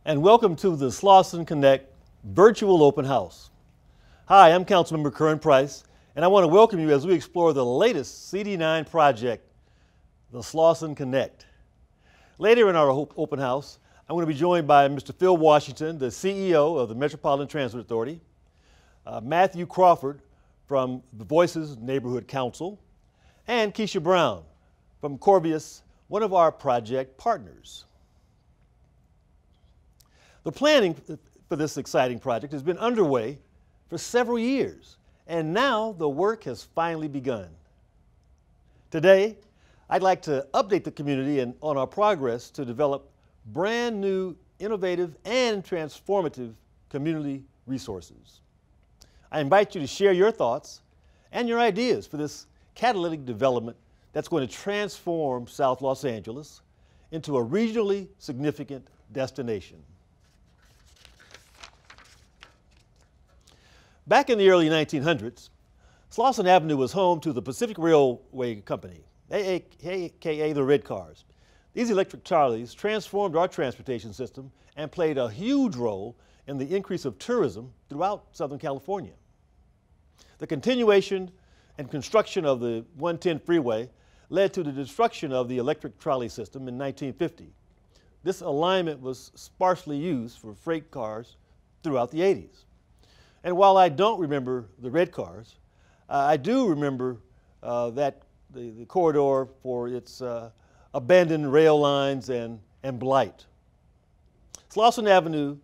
and welcome to the Slauson Connect virtual open house. Hi, I'm Councilmember Curren Price, and I want to welcome you as we explore the latest CD9 project, the Slauson Connect. Later in our open house, I'm going to be joined by Mr. Phil Washington, the CEO of the Metropolitan Transit Authority, Matthew Crawford from the Voices Neighborhood Council, and Keisha Brown from Corvius, one of our project partners. The planning for this exciting project has been underway for several years, and now the work has finally begun. Today, I'd like to update the community on our progress to develop brand new, innovative, and transformative community resources. I invite you to share your thoughts and your ideas for this catalytic development that's going to transform South Los Angeles into a regionally significant destination. Back in the early 1900s, Slauson Avenue was home to the Pacific Railway Company, aka the Red Cars. These electric trolleys transformed our transportation system and played a huge role in the increase of tourism throughout Southern California. The continuation and construction of the 110 freeway led to the destruction of the electric trolley system in 1950. This alignment was sparsely used for freight cars throughout the 80s. And while I don't remember the Red Cars, I do remember the corridor for its abandoned rail lines and blight. Slauson Avenue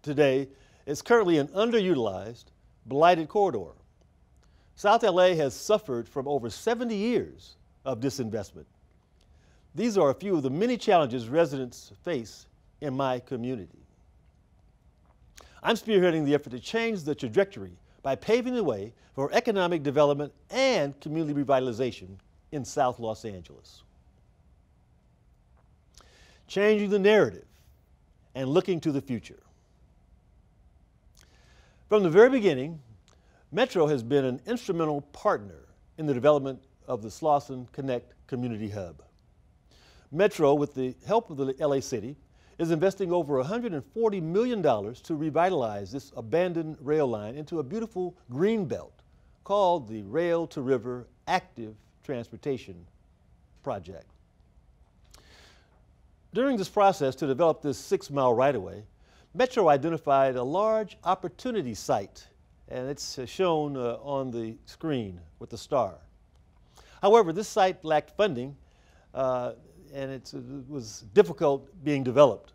today is currently an underutilized, blighted corridor. South LA has suffered from over 70 years of disinvestment. These are a few of the many challenges residents face in my community. I'm spearheading the effort to change the trajectory by paving the way for economic development and community revitalization in South Los Angeles. Changing the narrative and looking to the future. From the very beginning, Metro has been an instrumental partner in the development of the Slauson Connect Community Hub. Metro, with the help of the LA City, is investing over $140 million to revitalize this abandoned rail line into a beautiful green belt called the Rail to River Active Transportation Project. During this process to develop this 6-mile right-of-way, Metro identified a large opportunity site, and it's shown on the screen with the star. However, this site lacked funding and it was difficult being developed.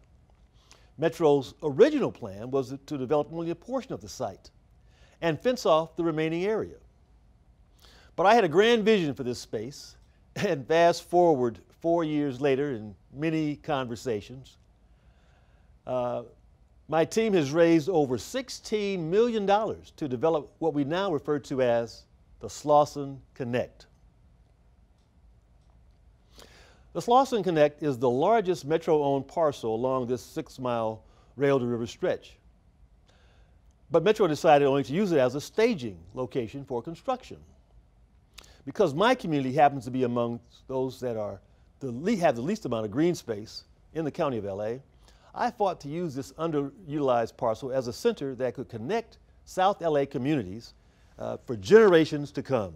Metro's original plan was to develop only a portion of the site and fence off the remaining area. But I had a grand vision for this space, and fast forward 4 years later in many conversations, my team has raised over $16 million to develop what we now refer to as the Slauson Connect. The Slauson Connect is the largest Metro-owned parcel along this 6-mile rail-to-river stretch. But Metro decided only to use it as a staging location for construction. Because my community happens to be among those that have the least amount of green space in the county of LA, I fought to use this underutilized parcel as a center that could connect South LA communities for generations to come.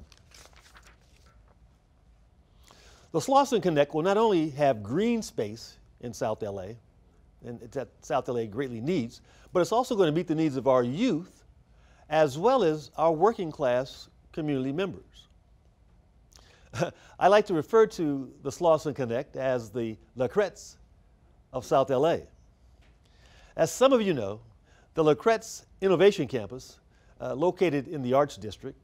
The Slauson Connect will not only have green space in South LA, and that South LA greatly needs, but it's also going to meet the needs of our youth as well as our working class community members. I like to refer to the Slauson Connect as the Lacretz of South LA. As some of you know, the Lacretz Innovation Campus, located in the Arts District,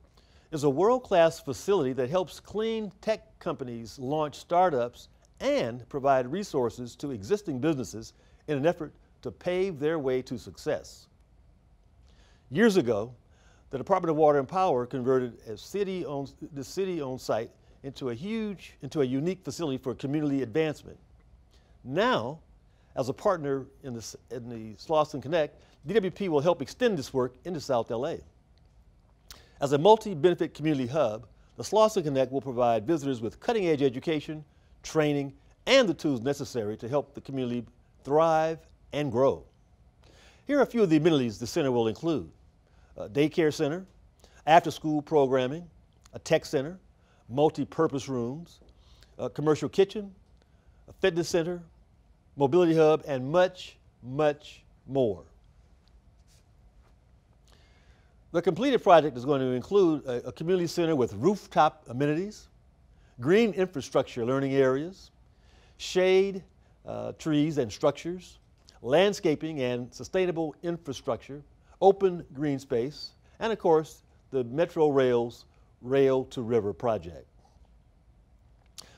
is a world-class facility that helps clean tech companies launch startups and provide resources to existing businesses in an effort to pave their way to success. Years ago, the Department of Water and Power converted the city-owned site into a unique facility for community advancement. Now, as a partner in the Slauson Connect, DWP will help extend this work into South LA. As a multi-benefit community hub, the Slauson Connect will provide visitors with cutting-edge education, training, and the tools necessary to help the community thrive and grow. Here are a few of the amenities the center will include: a daycare center, after-school programming, a tech center, multi-purpose rooms, a commercial kitchen, a fitness center, mobility hub, and much, much more. The completed project is going to include a community center with rooftop amenities, green infrastructure learning areas, shade, trees and structures, landscaping and sustainable infrastructure, open green space, and of course, the Metro Rail's Rail to River project.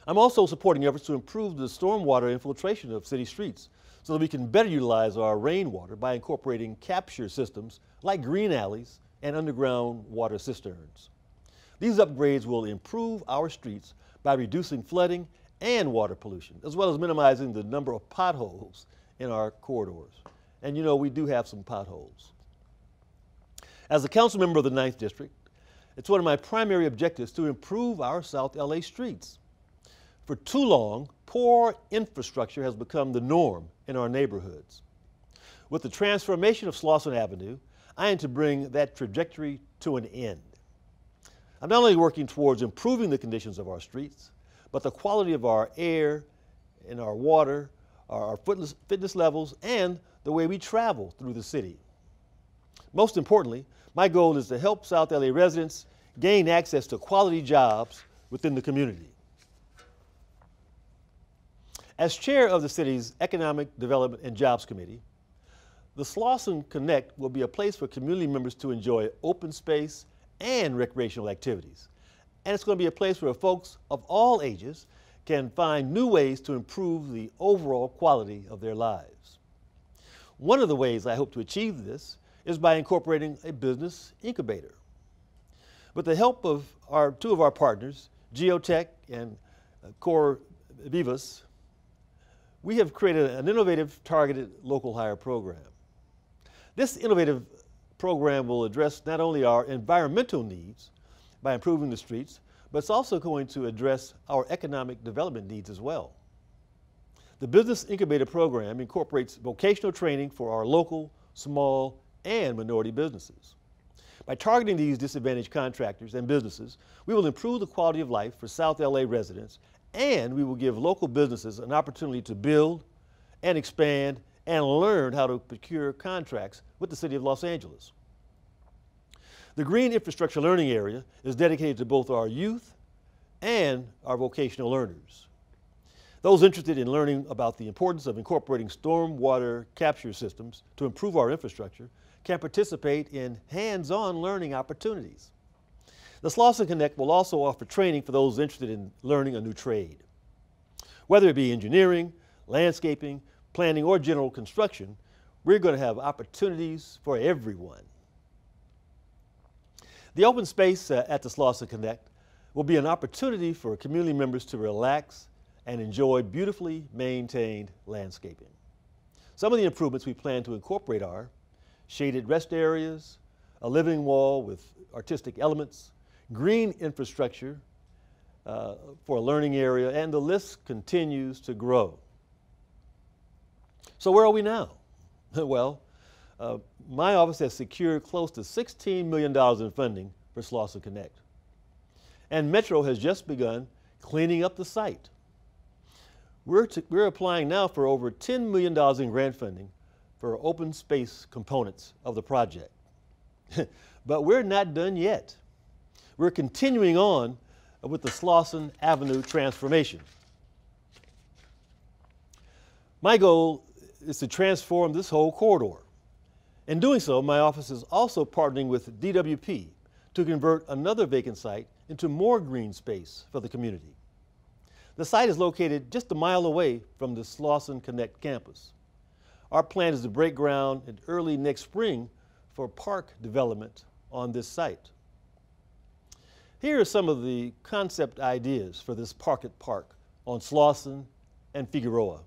I'm also supporting efforts to improve the stormwater infiltration of city streets so that we can better utilize our rainwater by incorporating capture systems like green alleys and underground water cisterns. These upgrades will improve our streets by reducing flooding and water pollution, as well as minimizing the number of potholes in our corridors. And you know, we do have some potholes. As a council member of the 9th District, it's one of my primary objectives to improve our South LA streets. For too long, poor infrastructure has become the norm in our neighborhoods. With the transformation of Slauson Avenue, I aim to bring that trajectory to an end. I'm not only working towards improving the conditions of our streets, but the quality of our air and our water, our fitness levels, and the way we travel through the city. Most importantly, my goal is to help South LA residents gain access to quality jobs within the community. As chair of the city's Economic Development and Jobs Committee, the Slauson Connect will be a place for community members to enjoy open space and recreational activities. And it's going to be a place where folks of all ages can find new ways to improve the overall quality of their lives. One of the ways I hope to achieve this is by incorporating a business incubator. With the help of two of our partners, Geotech and Core Vivas, we have created an innovative targeted local hire program. This innovative program will address not only our environmental needs by improving the streets, but it's also going to address our economic development needs as well. The Business Incubator program incorporates vocational training for our local, small, and minority businesses. By targeting these disadvantaged contractors and businesses, we will improve the quality of life for South LA residents, and we will give local businesses an opportunity to build and expand and learn how to procure contracts with the City of Los Angeles. The Green Infrastructure Learning Area is dedicated to both our youth and our vocational learners. Those interested in learning about the importance of incorporating stormwater capture systems to improve our infrastructure can participate in hands-on learning opportunities. The Slauson Connect will also offer training for those interested in learning a new trade. Whether it be engineering, landscaping, planning, or general construction, we're going to have opportunities for everyone. The open space at the Slauson Connect will be an opportunity for community members to relax and enjoy beautifully maintained landscaping. Some of the improvements we plan to incorporate are shaded rest areas, a living wall with artistic elements, green infrastructure for a learning area, and the list continues to grow. So where are we now? Well, my office has secured close to $16 million in funding for Slauson Connect. And Metro has just begun cleaning up the site. We're applying now for over $10 million in grant funding for open space components of the project. But we're not done yet. We're continuing on with the Slauson Avenue transformation. My goal is to transform this whole corridor. In doing so, my office is also partnering with DWP to convert another vacant site into more green space for the community. The site is located just a mile away from the Slauson Connect campus. Our plan is to break ground in early next spring for park development on this site. Here are some of the concept ideas for this Park on Slauson and Figueroa.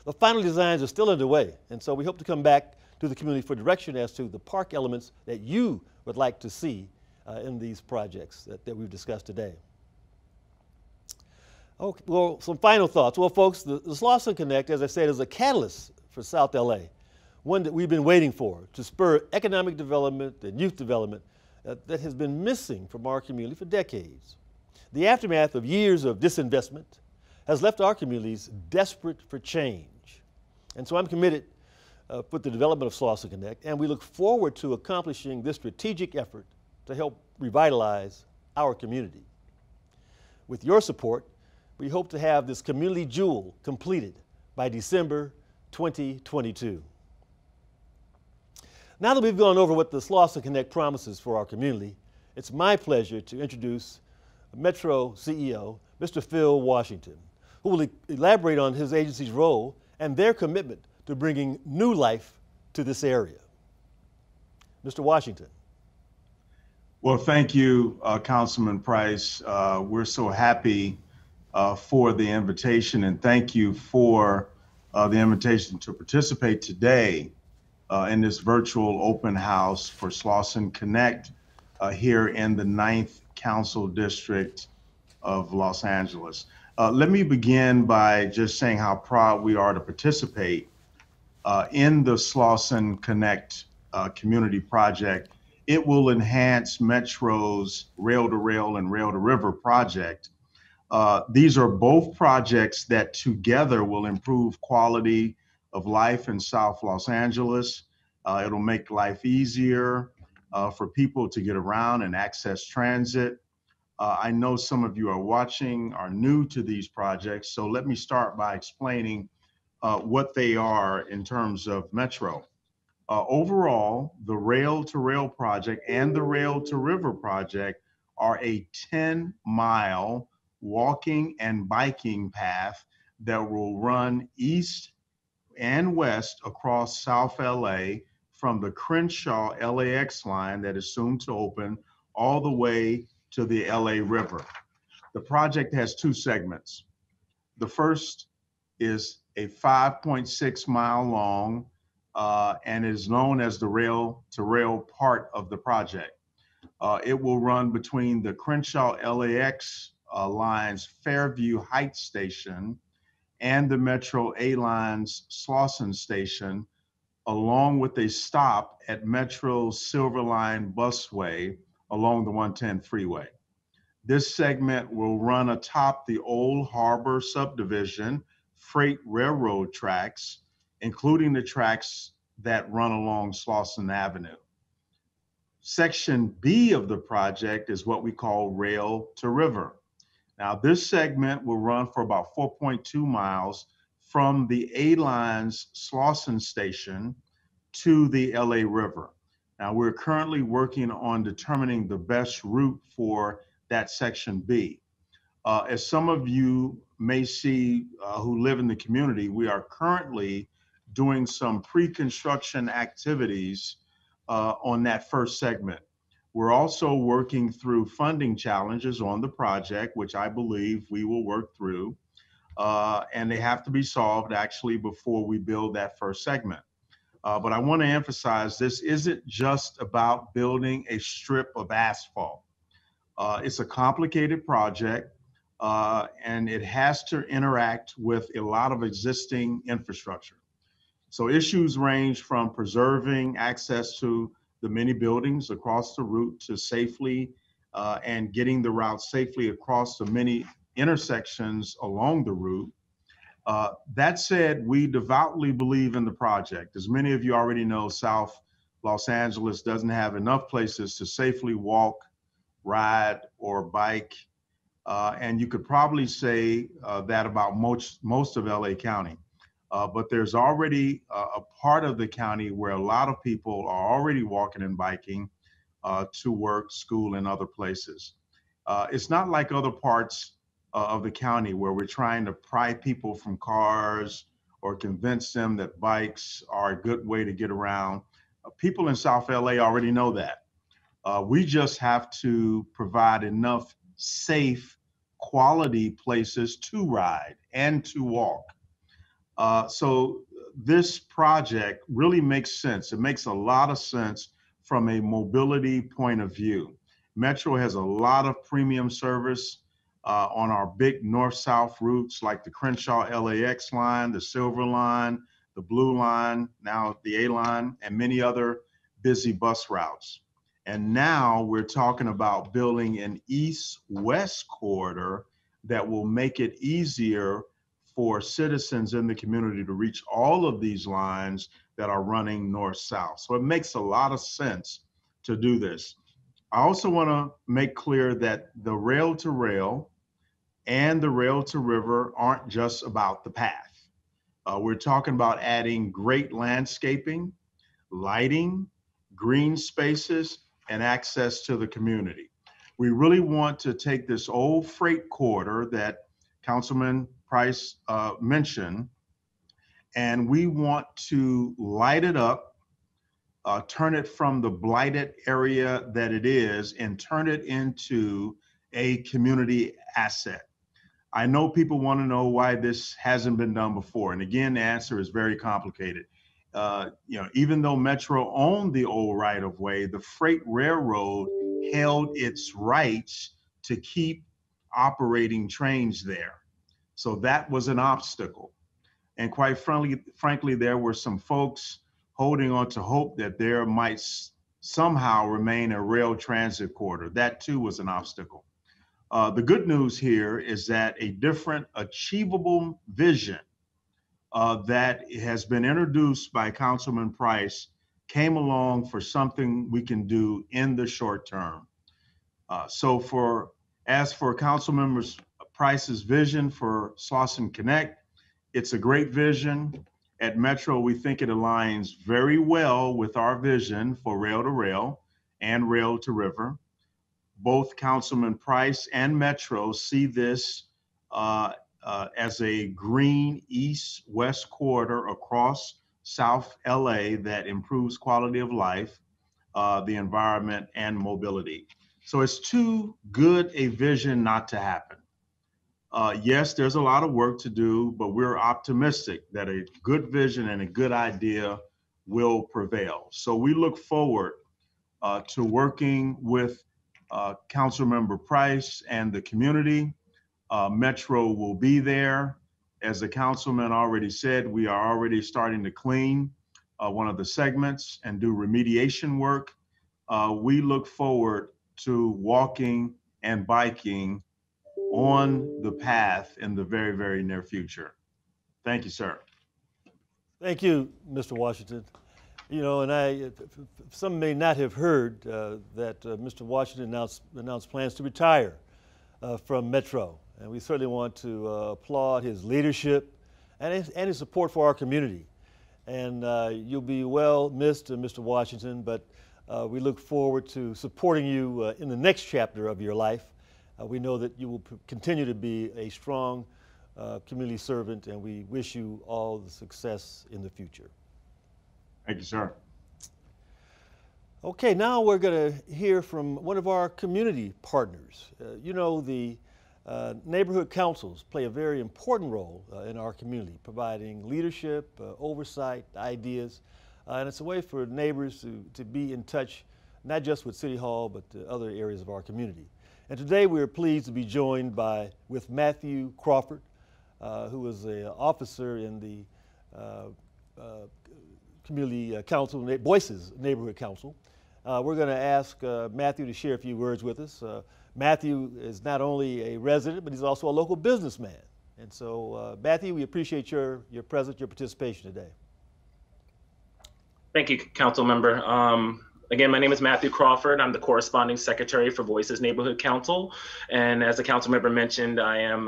The final designs are still underway, and so we hope to come back to the community for direction as to the park elements that you would like to see in these projects that we've discussed today. Okay, well, some final thoughts. Well, folks, the Slauson Connect, as I said, is a catalyst for South LA. one that we've been waiting for to spur economic development and youth development that has been missing from our community for decades. The aftermath of years of disinvestment has left our communities desperate for change. And so I'm committed with the development of Slauson Connect, and we look forward to accomplishing this strategic effort to help revitalize our community. With your support, we hope to have this community jewel completed by December 2022. Now that we've gone over what the Slauson Connect promises for our community, it's my pleasure to introduce Metro CEO, Mr. Phil Washington, who will elaborate on his agency's role and their commitment to bringing new life to this area. Mr. Washington. Well, thank you, Councilman Price. We're so happy for the invitation, and thank you for the invitation to participate today in this virtual open house for Slauson Connect here in the 9th Council District of Los Angeles. Let me begin by just saying how proud we are to participate in the Slauson Connect community project. It will enhance Metro's rail-to-rail and rail-to-river project. These are both projects that together will improve quality of life in South Los Angeles. It'll make life easier for people to get around and access transit. I know some of you are watching, are new to these projects, so let me start by explaining what they are in terms of Metro. Overall, the rail-to-rail project and the rail-to-river project are a 10-mile walking and biking path that will run east and west across South LA from the Crenshaw LAX line that is soon to open all the way to the LA River. The project has two segments. The first is a 5.6 mile long and is known as the rail-to-rail part of the project. It will run between the Crenshaw LAX line's Fairview Heights station and the Metro A line's Slauson station, along with a stop at Metro's Silver Line busway along the 110 freeway. This segment will run atop the Old Harbor subdivision freight railroad tracks, including the tracks that run along Slauson Avenue. Section B of the project is what we call rail to river. Now, this segment will run for about 4.2 miles from the A-Line's Slauson station to the LA River. Now, we're currently working on determining the best route for that Section B. As some of you may see who live in the community, we are currently doing some pre-construction activities on that first segment. We're also working through funding challenges on the project, which I believe we will work through, and they have to be solved actually before we build that first segment. But I want to emphasize this isn't just about building a strip of asphalt. It's a complicated project, and it has to interact with a lot of existing infrastructure. So issues range from preserving access to the many buildings across the route to safely and getting the route safely across the many intersections along the route. That said, we devoutly believe in the project. As many of you already know, South Los Angeles doesn't have enough places to safely walk, ride, or bike. And you could probably say that about most of LA County. But there's already a part of the county where a lot of people are already walking and biking to work, school, and other places. It's not like other parts of the county where we're trying to pry people from cars or convince them that bikes are a good way to get around. People in South LA already know that. We just have to provide enough safe, quality places to ride and to walk. So this project really makes sense. It makes a lot of sense from a mobility point of view. Metro has a lot of premium service on our big north-south routes like the Crenshaw LAX line, the Silver Line, the Blue Line, now the A Line, and many other busy bus routes. And now we're talking about building an east-west corridor that will make it easier for citizens in the community to reach all of these lines that are running north-south. So it makes a lot of sense to do this. I also want to make clear that the rail-to-rail and the rail-to-river aren't just about the path. We're talking about adding great landscaping, lighting, green spaces, and access to the community. We really want to take this old freight corridor that Councilman Price mentioned, and we want to light it up, turn it from the blighted area that it is, and turn it into a community asset. I know people want to know why this hasn't been done before. And again, the answer is very complicated. Even though Metro owned the old right-of-way, the freight railroad held its rights to keep operating trains there. So that was an obstacle. And quite frankly, there were some folks holding on to hope that there might somehow remain a rail transit corridor. That too was an obstacle. The good news here is that a different achievable vision that has been introduced by Councilman Price came along for something we can do in the short term. As for Councilmember Price's vision for Slauson Connect, it's a great vision. At Metro, we think it aligns very well with our vision for rail to rail and rail to river. Both Councilman Price and Metro see this as a green east-west corridor across South LA that improves quality of life, the environment, and mobility. So it's too good a vision not to happen. Yes, there's a lot of work to do, but we're optimistic that a good vision and a good idea will prevail. So we look forward to working with Councilmember Price and the community. Metro will be there. As the councilman already said, we are already starting to clean one of the segments and do remediation work. We look forward to walking and biking on the path in the very, very near future. Thank you, sir. Thank you, Mr. Washington. You know, and some may not have heard that Mr. Washington announced plans to retire from Metro. And we certainly want to applaud his leadership and his support for our community. And you'll be well missed, Mr. Washington, but we look forward to supporting you in the next chapter of your life. We know that you will continue to be a strong community servant, and we wish you all the success in the future. Thank you, sir. Okay, now we're going to hear from one of our community partners. You know, the neighborhood councils play a very important role in our community, providing leadership, oversight, ideas, and it's a way for neighbors to be in touch, not just with City Hall, but the other areas of our community. And today we are pleased to be joined with Matthew Crawford, who is an officer in the Community Council, Voices Neighborhood Council. We're going to ask Matthew to share a few words with us. Matthew is not only a resident, but he's also a local businessman. And so, Matthew, we appreciate your presence, your participation today. Thank you, Council Member. Again, my name is Matthew Crawford. I'm the corresponding secretary for Voices Neighborhood Council. And as the council member mentioned, I am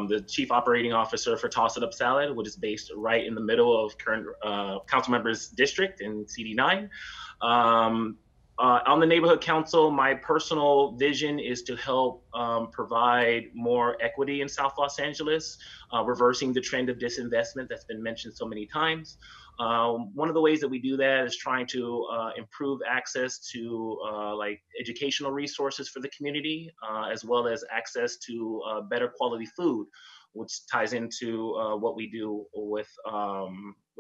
the chief operating officer for Toss It Up Salad, which is based right in the middle of current council member's district in CD9. On the neighborhood council, my personal vision is to help provide more equity in South Los Angeles, reversing the trend of disinvestment that's been mentioned so many times. One of the ways that we do that is trying to improve access to like educational resources for the community, as well as access to better quality food, which ties into what we do with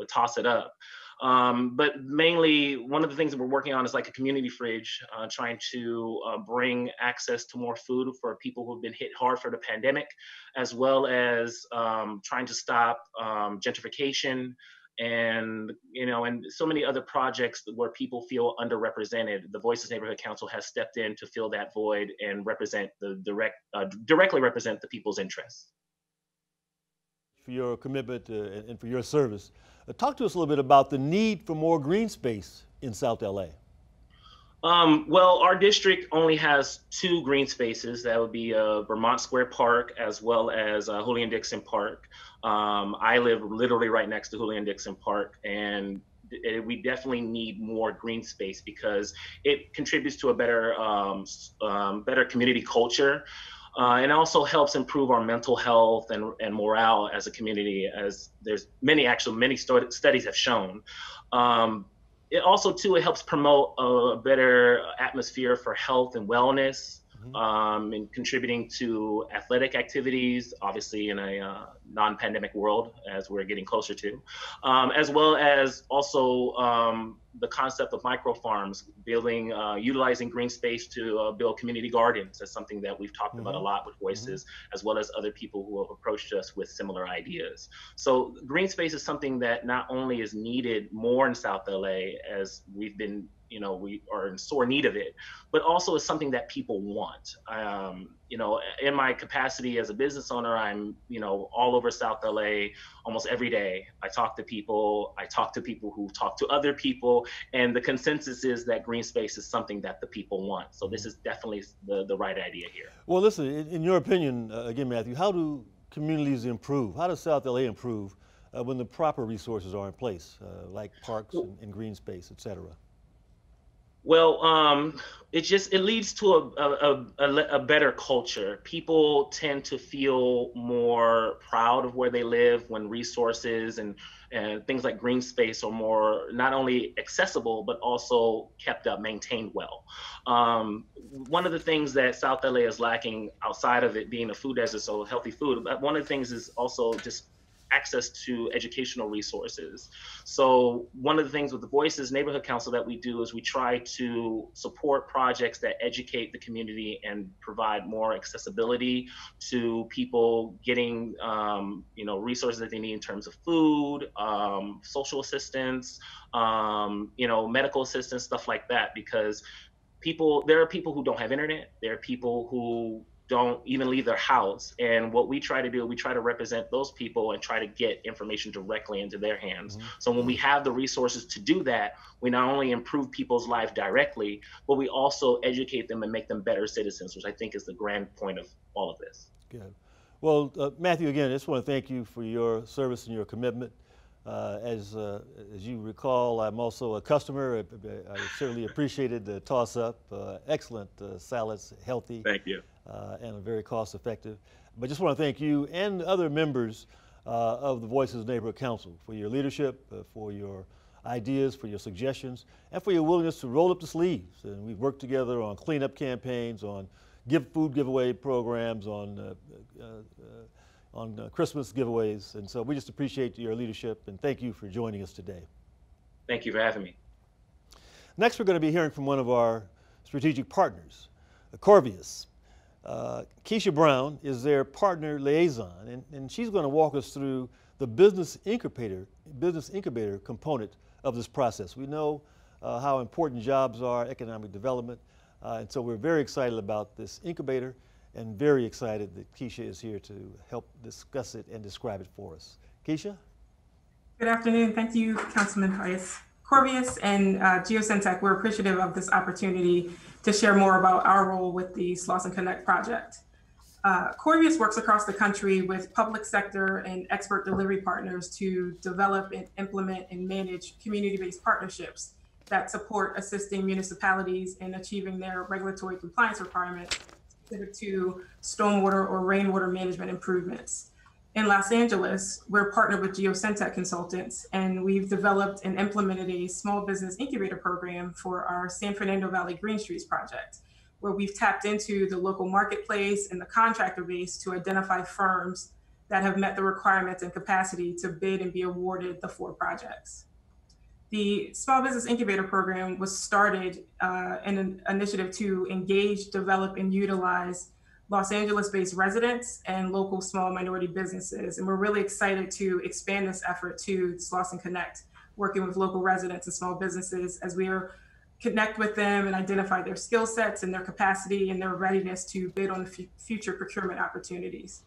Toss It Up. But mainly, one of the things that we're working on is like a community fridge, trying to bring access to more food for people who've been hit hard for the pandemic, as well as trying to stop gentrification and and so many other projects where people feel underrepresented. The Voices Neighborhood Council has stepped in to fill that void and represent directly represent the people's interests. For your commitment and for your service. Talk to us a little bit about the need for more green space in South LA. Well, our district only has 2 green spaces. That would be Vermont Square Park as well as Julian Dixon Park. I live literally right next to Julian Dixon Park, and we definitely need more green space because it contributes to a better community culture. And also helps improve our mental health and morale as a community, as there's many studies have shown. It also too, it helps promote a better atmosphere for health and wellness, and contributing to athletic activities, obviously in a non-pandemic world as we're getting closer to, as well as also the concept of micro farms, utilizing green space to build community gardens. That's something that we've talked about a lot with Voices, as well as other people who have approached us with similar ideas. So green space is something that not only is needed more in South LA, as we've been, we are in sore need of it, but also is something that people want. In my capacity as a business owner, I'm, all over South LA almost every day. I talk to people who talk to other people, and the consensus is that green space is something that the people want. So this is definitely the right idea here. Well, listen, in your opinion, again, Matthew, how do communities improve? How does South LA improve when the proper resources are in place, like parks and green space, et cetera? Well, it leads to a better culture. People tend to feel more proud of where they live when resources and things like green space are more not only accessible, but also kept up, maintained well. One of the things that South LA is lacking, outside of it being a food desert, so healthy food, but one of the things is also just access to educational resources. So one of the things with the Voices Neighborhood Council that we do is we try to support projects that educate the community and provide more accessibility to people getting resources that they need in terms of food, social assistance, medical assistance, stuff like that, because there are people who don't have internet. There are people who don't even leave their house. And what we try to do, we try to represent those people and try to get information directly into their hands. So when we have the resources to do that, we not only improve people's lives directly, but we also educate them and make them better citizens, which I think is the grand point of all of this. Good. Well, Matthew, again, I just want to thank you for your service and your commitment. As you recall, I'm also a customer. I certainly appreciated the toss-up. Excellent salads, healthy. Thank you. And very cost-effective. But just want to thank you and other members of the Voices Neighborhood Council for your leadership, for your ideas, for your suggestions, and for your willingness to roll up the sleeves. And we've worked together on cleanup campaigns, on food giveaway programs, on Christmas giveaways. And so we just appreciate your leadership, and thank you for joining us today. Thank you for having me. Next, we're going to be hearing from one of our strategic partners, Corvius. Keisha Brown is their partner liaison, and she's going to walk us through the business incubator component of this process. We know how important jobs are, economic development, and so we're very excited about this incubator and very excited that Keisha is here to help discuss it and describe it for us. Keisha? Good afternoon. Thank you, Councilman Price. Corvius and GeosynTech, we're appreciative of this opportunity to share more about our role with the Slauson Connect project. Corvius works across the country with public sector and expert delivery partners to develop and implement and manage community-based partnerships that support assisting municipalities in achieving their regulatory compliance requirements specific to stormwater or rainwater management improvements. In Los Angeles, we're partnered with GeosynTech consultants, and we've developed and implemented a small business incubator program for our San Fernando Valley Green Streets project, where we've tapped into the local marketplace and the contractor base to identify firms that have met the requirements and capacity to bid and be awarded the 4 projects. The Small Business Incubator Program was started in an initiative to engage, develop, and utilize Los Angeles-based residents and local small minority businesses. And we're really excited to expand this effort to Slauson Connect, working with local residents and small businesses as we connect with them and identify their skill sets and their capacity and their readiness to bid on future procurement opportunities.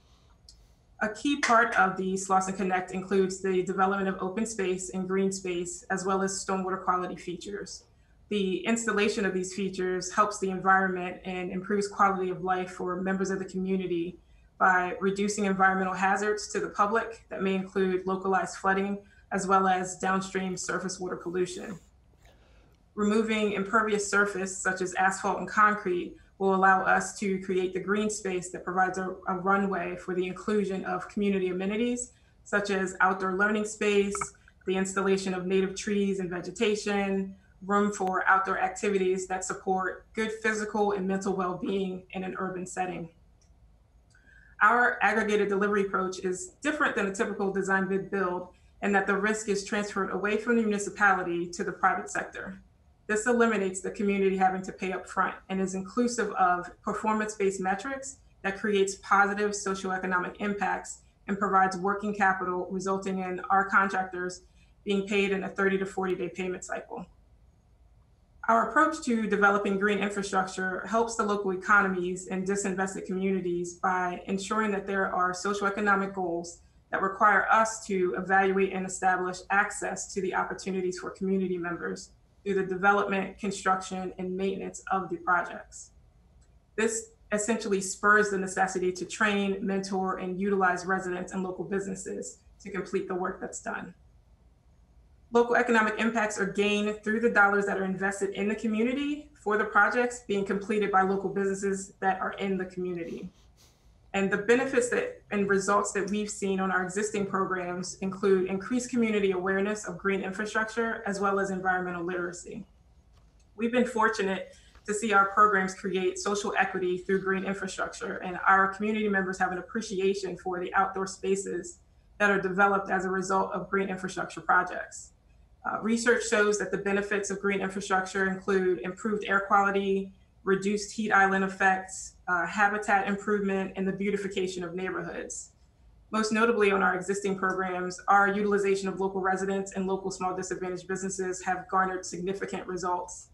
A key part of the Slauson Connect includes the development of open space and green space, as well as stormwater quality features. The installation of these features helps the environment and improves quality of life for members of the community by reducing environmental hazards to the public that may include localized flooding, as well as downstream surface water pollution. Removing impervious surface, such as asphalt and concrete, will allow us to create the green space that provides a runway for the inclusion of community amenities, such as outdoor learning space, the installation of native trees and vegetation, room for outdoor activities that support good physical and mental well-being in an urban setting. Our aggregated delivery approach is different than a typical design bid build in that the risk is transferred away from the municipality to the private sector. This eliminates the community having to pay up front and is inclusive of performance-based metrics that creates positive socioeconomic impacts and provides working capital, resulting in our contractors being paid in a 30 to 40-day payment cycle. Our approach to developing green infrastructure helps the local economies and disinvested communities by ensuring that there are socioeconomic goals that require us to evaluate and establish access to the opportunities for community members through the development, construction, and maintenance of the projects. This essentially spurs the necessity to train, mentor, and utilize residents and local businesses to complete the work that's done. Local economic impacts are gained through the dollars that are invested in the community for the projects being completed by local businesses that are in the community. And the benefits and results that we've seen on our existing programs include increased community awareness of green infrastructure, as well as environmental literacy. We've been fortunate to see our programs create social equity through green infrastructure, and our community members have an appreciation for the outdoor spaces that are developed as a result of green infrastructure projects. Research shows that the benefits of green infrastructure include improved air quality, reduced heat island effects, habitat improvement, and the beautification of neighborhoods. Most notably on our existing programs, our utilization of local residents and local small disadvantaged businesses have garnered significant results.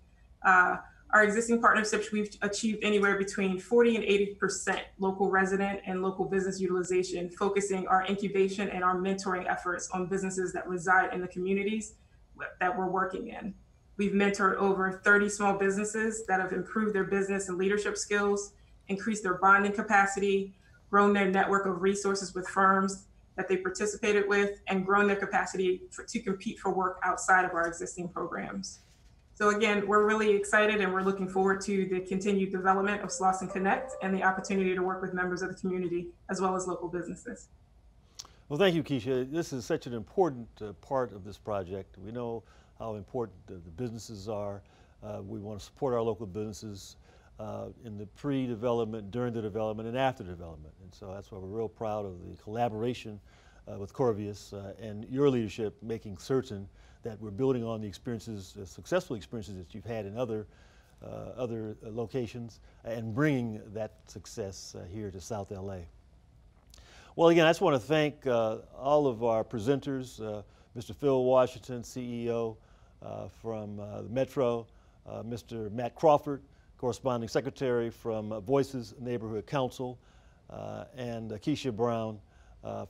Our existing partnerships, we've achieved anywhere between 40 and 80% local resident and local business utilization, focusing our incubation and our mentoring efforts on businesses that reside in the communities that we're working in. We've mentored over 30 small businesses that have improved their business and leadership skills, increased their bonding capacity, grown their network of resources with firms that they participated with, and grown their capacity to compete for work outside of our existing programs. So again, we're really excited and we're looking forward to the continued development of Slauson Connect and the opportunity to work with members of the community as well as local businesses. Well, thank you, Keisha. This is such an important part of this project. We know how important the businesses are. We want to support our local businesses in the pre-development, during the development, and after development. And so that's why we're real proud of the collaboration with Corvius and your leadership, making certain that we're building on the experiences, successful experiences that you've had in other locations, and bringing that success here to South LA. Well, again, I just want to thank all of our presenters, Mr. Phil Washington, CEO from the Metro, Mr. Matt Crawford, Corresponding Secretary from Voices Neighborhood Council, and Keisha Brown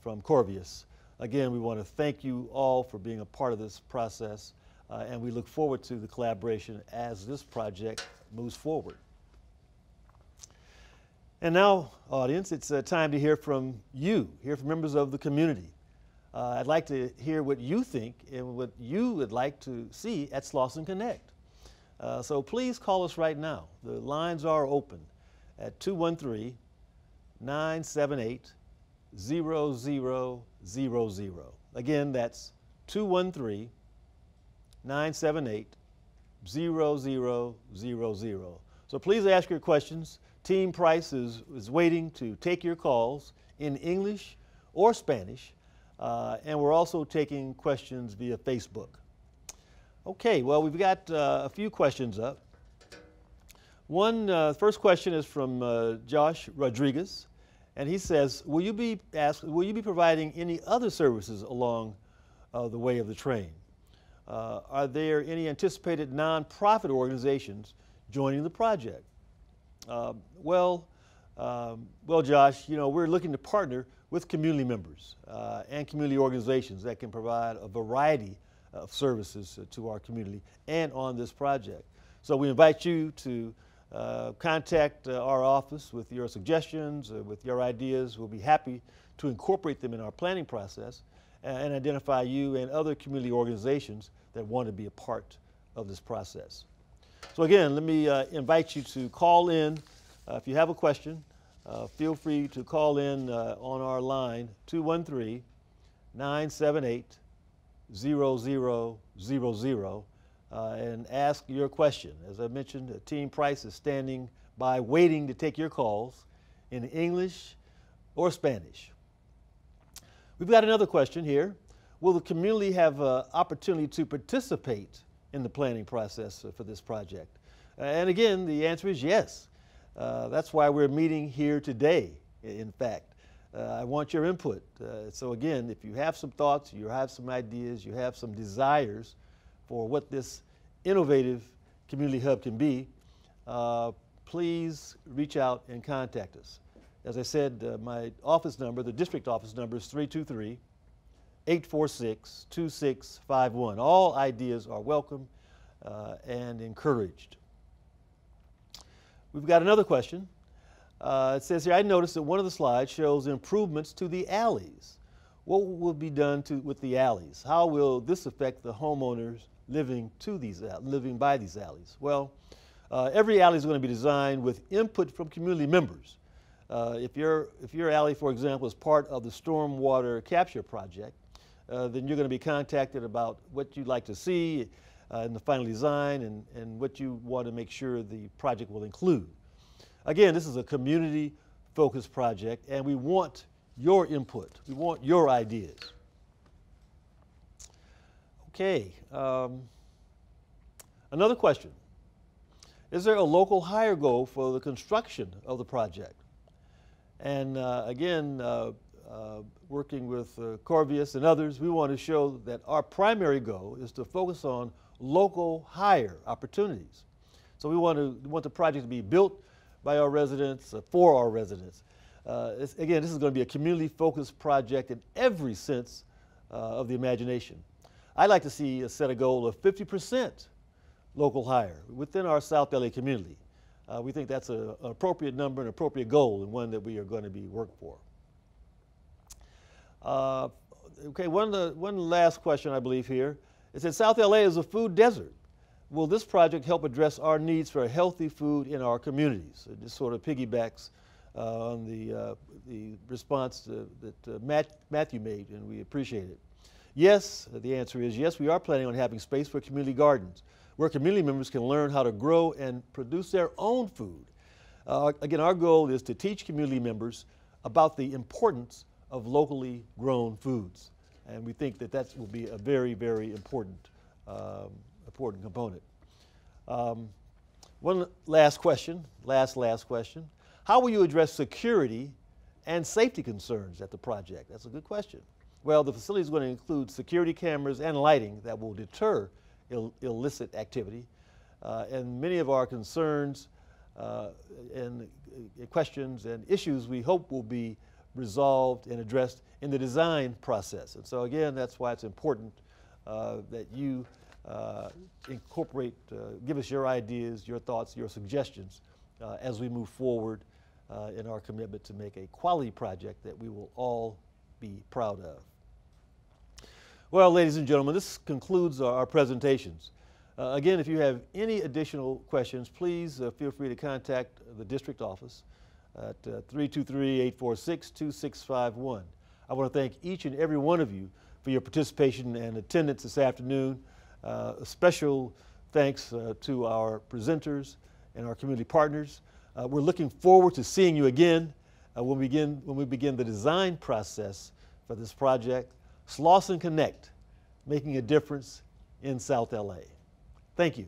from Corvius. Again, we want to thank you all for being a part of this process, and we look forward to the collaboration as this project moves forward. And now, audience, it's time to hear from you, hear from members of the community. I'd like to hear what you think and what you would like to see at Slauson Connect. So please call us right now. The lines are open at 213-978-0000. Again, that's 213-978-0000. So please ask your questions. Team Price is waiting to take your calls in English or Spanish, and we're also taking questions via Facebook. Okay, well, we've got a few questions up. First question is from Josh Rodriguez, and he says, will you be providing any other services along the way of the train? Are there any anticipated nonprofit organizations joining the project? Well, Josh, we're looking to partner with community members and community organizations that can provide a variety of services to our community and on this project. So we invite you to contact our office with your suggestions, with your ideas. We'll be happy to incorporate them in our planning process and identify you and other community organizations that want to be a part of this process. So again, let me invite you to call in. If you have a question, feel free to call in on our line, 213-978-0000, and ask your question. As I mentioned, Team Price is standing by waiting to take your calls in English or Spanish. We've got another question here. Will the community have an opportunity to participate in the planning process for this project? And again, the answer is yes. That's why we're meeting here today, in fact. I want your input. So again, if you have some thoughts, you have some ideas, you have some desires for what this innovative community hub can be, please reach out and contact us. As I said, my office number, the district office number is 323-846-2651. All ideas are welcome and encouraged. We've got another question. It says here, I noticed that one of the slides shows improvements to the alleys. What will be done with the alleys? How will this affect the homeowners living by these alleys? Well, every alley is going to be designed with input from community members. If your alley, for example, is part of the stormwater capture project, then you're going to be contacted about what you'd like to see in the final design and what you want to make sure the project will include. Again, this is a community-focused project, and we want your input. We want your ideas. Okay, another question. Is there a local hire goal for the construction of the project? And again, working with Corvius and others, we want to show that our primary goal is to focus on local hire opportunities. So we want the project to be built by our residents, for our residents. Again, this is going to be a community-focused project in every sense of the imagination. I'd like to see set a goal of 50% local hire within our South LA community. We think that's an appropriate number, an appropriate goal, and one that we are going to be working for. Okay, one last question I believe here. It says South LA is a food desert. Will this project help address our needs for healthy food in our communities? It just sort of piggybacks on the response that Matthew made, and we appreciate it. Yes, the answer is yes, we are planning on having space for community gardens, where community members can learn how to grow and produce their own food. Again, our goal is to teach community members about the importance of locally grown foods. And we think that will be a very, very important component. One last question, last question. How will you address security and safety concerns at the project? That's a good question. Well, the facility is going to include security cameras and lighting that will deter illicit activity. And many of our concerns and questions and issues we hope will be resolved and addressed in the design process. And so again, that's why it's important that you incorporate, give us your ideas, your thoughts, your suggestions as we move forward in our commitment to make a quality project that we will all be proud of. Well, ladies and gentlemen, this concludes our presentations. Again, if you have any additional questions, please feel free to contact the district office at 323-846-2651. I want to thank each and every one of you for your participation and attendance this afternoon. A special thanks to our presenters and our community partners. We're looking forward to seeing you again when we begin the design process for this project. Slauson Connect, making a difference in South LA. Thank you.